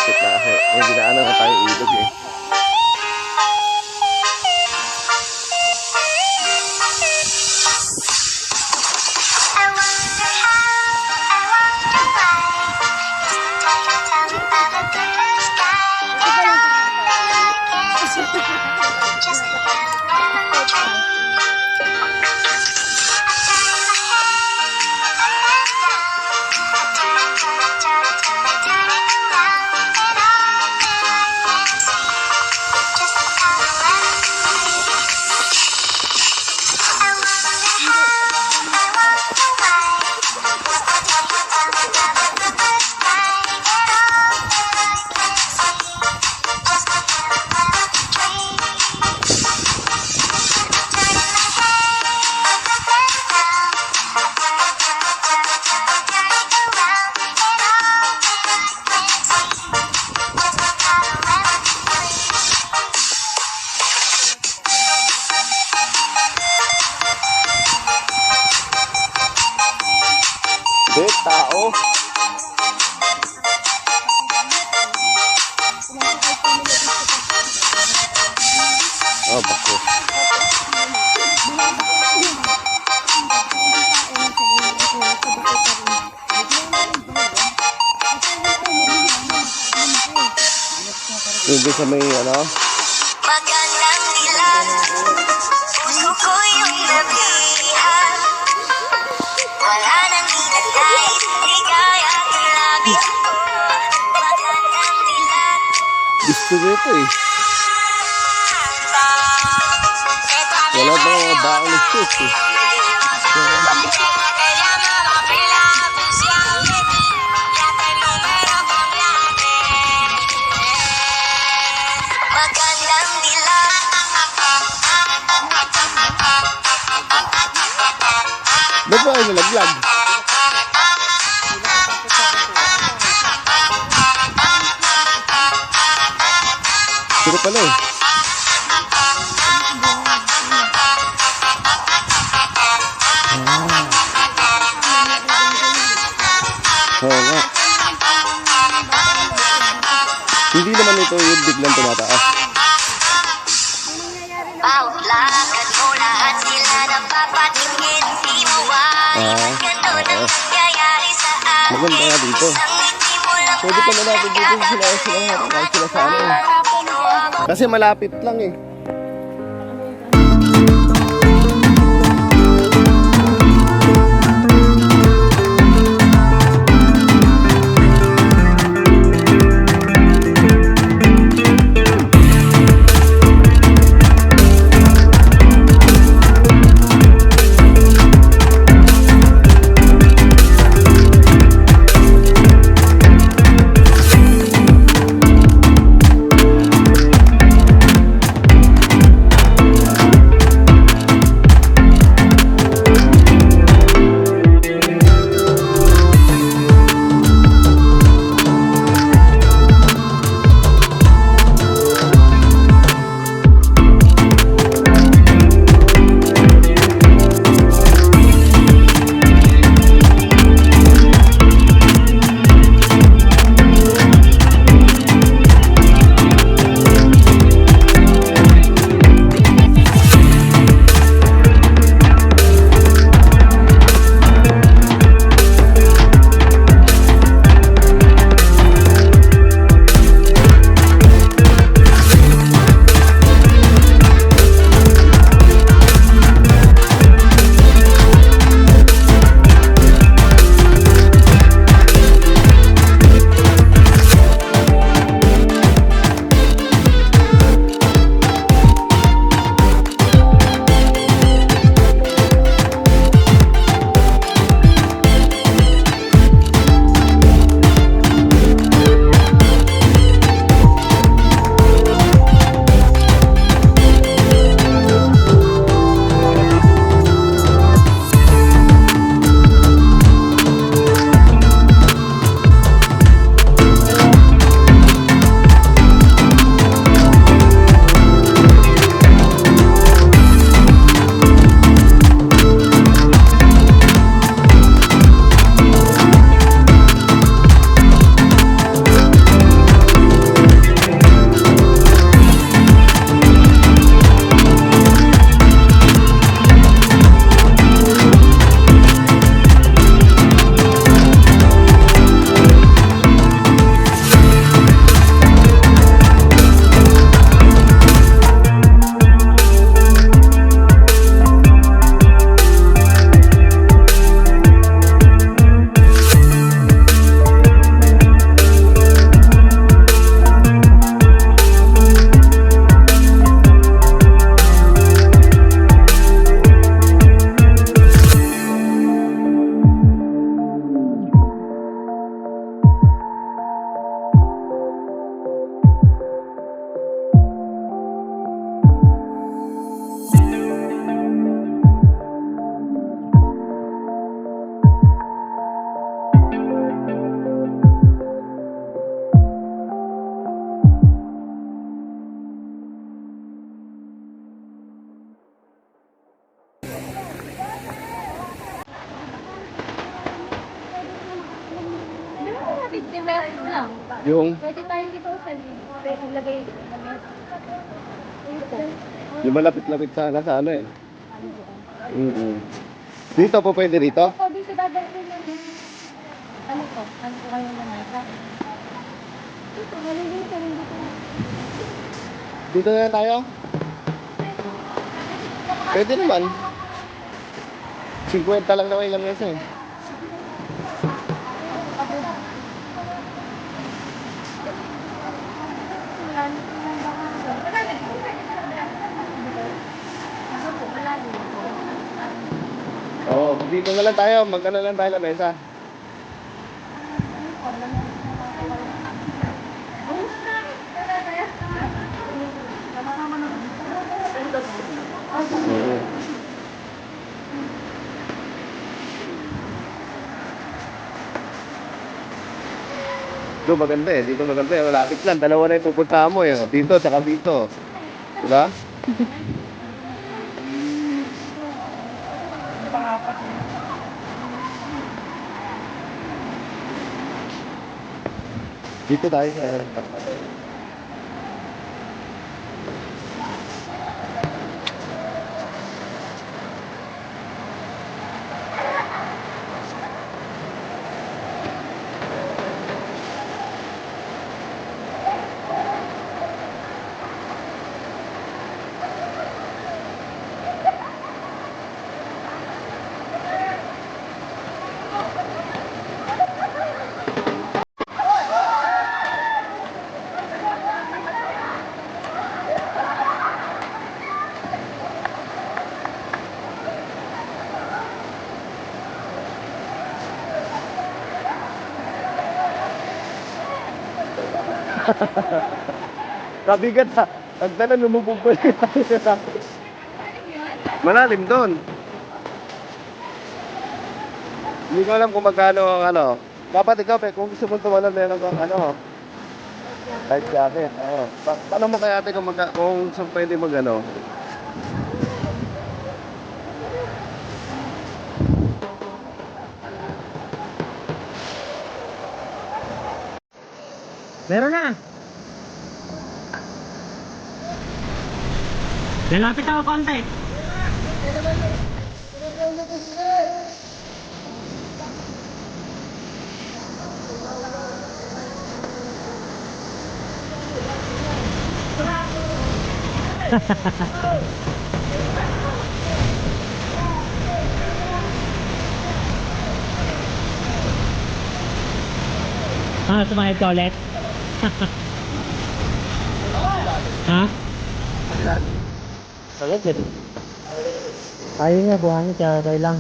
malapit na kasi may dinaanan na tayong ilog eh. Tao. Oh, bako. Hindi sa may ano? Magandang dilag, puso ko yung nabihan. Wala nang hinagay, di kaya ang labi ko. Magandang dilag. Gusto nito eh. Wala ba mga baon ng shoot eh. Magandang dilag. Ba't ba ay nalaglag? Sino pala eh? Oo nga. Hindi naman ito yung biglang tumataas. Bawat lakad mo lahat sila napapatingin. Di mawala ganito na nangyayari sa atin. Maganda nga dito. Pwede pa na natin dito sila sa ano. Kasi malapit lang eh. message lang. Yung, Pwede tayo dito sa ilagay. yung malapit-lapit sana sa ano eh. Dito po pwede rito? Ako, dito dadalhin lang. Ano to? Ano po kayo na nasa? Dito, halilin ka rin dito. Dito na tayo? Pwede naman. 50 lang naman ilang mesa eh. Oo, dito na lang tayo. Magkano lang tayo ng mesa. Oo. Doon maganda eh. Dito maganda eh. Malapit lang. Dalawa na yung pupunta mo eh. Dito, tsaka dito. Diba? Dito tayo. Kabigat ha. Ang tanan lumubog ko lang tayo. Malalim doon. Hindi ko alam kung magkano ang ano. Dapat ikaw, kung gusto mo tumalon, meron kang ano. Kahit jacket. Oo. Paano mo kaya ate kung saan pwede mag ano? Meron na. Lalapit ako konti. Sumayad ka ulit? Ha? Sagot. Ayaw nga, buhangin siya. Tayo lang.